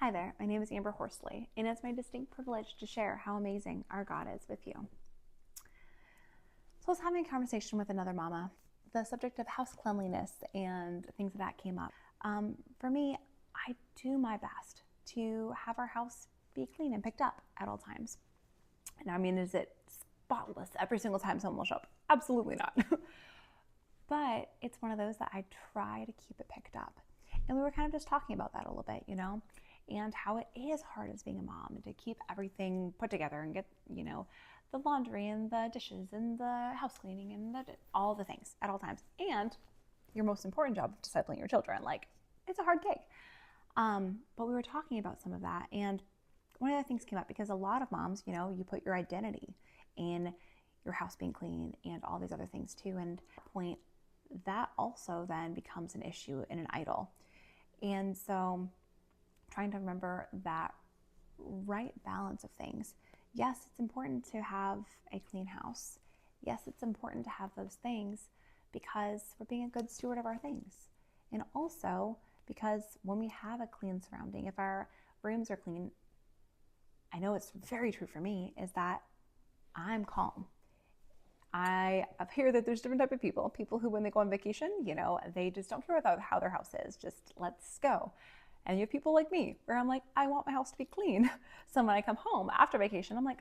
Hi there, my name is Amber Horsley, and it's my distinct privilege to share how amazing our God is with you. So I was having a conversation with another mama. The subject of house cleanliness and things like that came up. For me, I do my best to have our house be clean and picked up at all times. And I mean, is it spotless every single time someone will show up? Absolutely not. But it's one of those that I try to keep it picked up. And we were kind of just talking about that a little bit, and how it is hard as being a mom to keep everything put together and get, the laundry and the dishes and the house cleaning and all the things at all times. And your most important job, discipling your children. It's a hard gig. But we were talking about some of that. And one of the things came up because a lot of moms, you put your identity in your house being clean and all these other things too. And at that point, that also then becomes an issue and an idol. And so trying to remember that right balance of things. Yes, it's important to have a clean house. Yes, it's important to have those things because we're being a good steward of our things. And also because when we have a clean surrounding, if our rooms are clean, I know it's very true for me, is that I'm calm. I hear that there's different type of people who, when they go on vacation, they just don't care about how their house is, just let's go. And you have people like me where I'm like, I want my house to be clean. So when I come home after vacation, I'm like,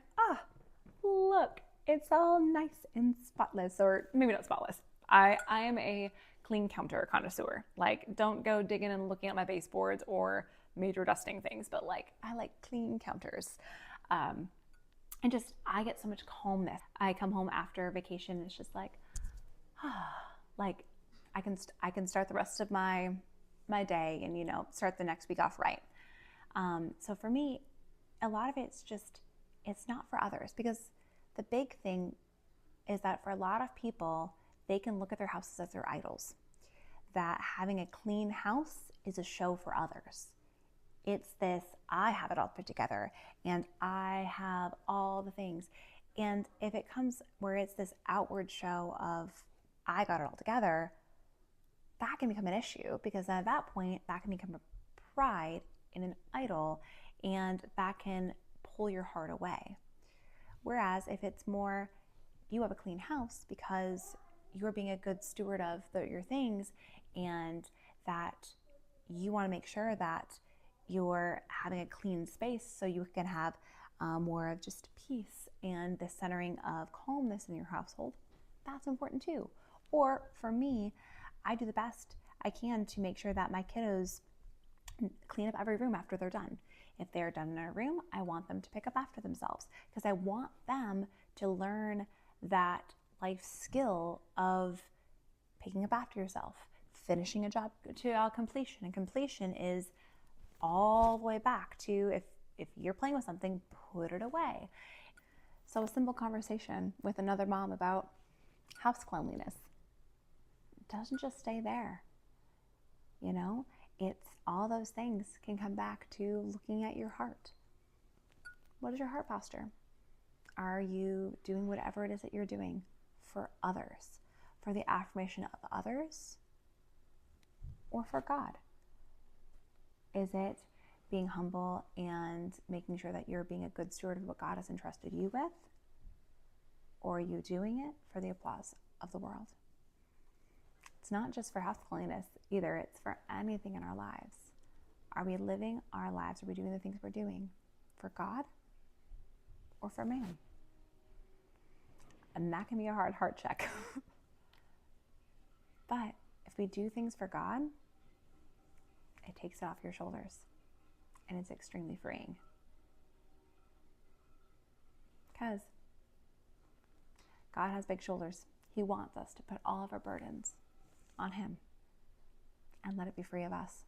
look, it's all nice and spotless, or maybe not spotless. I am a clean counter connoisseur. Don't go digging and looking at my baseboards or major dusting things, but I like clean counters. And just, I get so much calmness. I come home after vacation, and it's just I can start the rest of my day and, start the next week off right. So for me, a lot of it's not for others, because the big thing is that for a lot of people, they can look at their houses as their idols. That having a clean house is a show for others. It's this, I have it all put together and I have all the things. And if it comes where it's this outward show of, I got it all together, that can become an issue, because at that point, that can become a pride in an idol, and that can pull your heart away. Whereas if it's more, you have a clean house because you're being a good steward of your things, and that you want to make sure that you're having a clean space so you can have more of just peace and the centering of calmness in your household, that's important too. Or for me, I do the best I can to make sure that my kiddos clean up every room after they're done. If they're done in a room, I want them to pick up after themselves, because I want them to learn that life skill of picking up after yourself, finishing a job to completion. And completion is all the way back to, if you're playing with something, put it away. So a simple conversation with another mom about house cleanliness doesn't just stay there. It's all those things can come back to looking at your heart. What is your heart posture? Are you doing whatever it is that you're doing for others, for the affirmation of others, or for God? Is it being humble and making sure that you're being a good steward of what God has entrusted you with? Or are you doing it for the applause of the world? It's not just for house cleanliness either, it's for anything in our lives. Are we living our lives? Are we doing the things we're doing for God or for man? And that can be a hard heart check. But if we do things for God, it takes it off your shoulders, and it's extremely freeing. Because God has big shoulders. He wants us to put all of our burdens on Him and let it be free of us.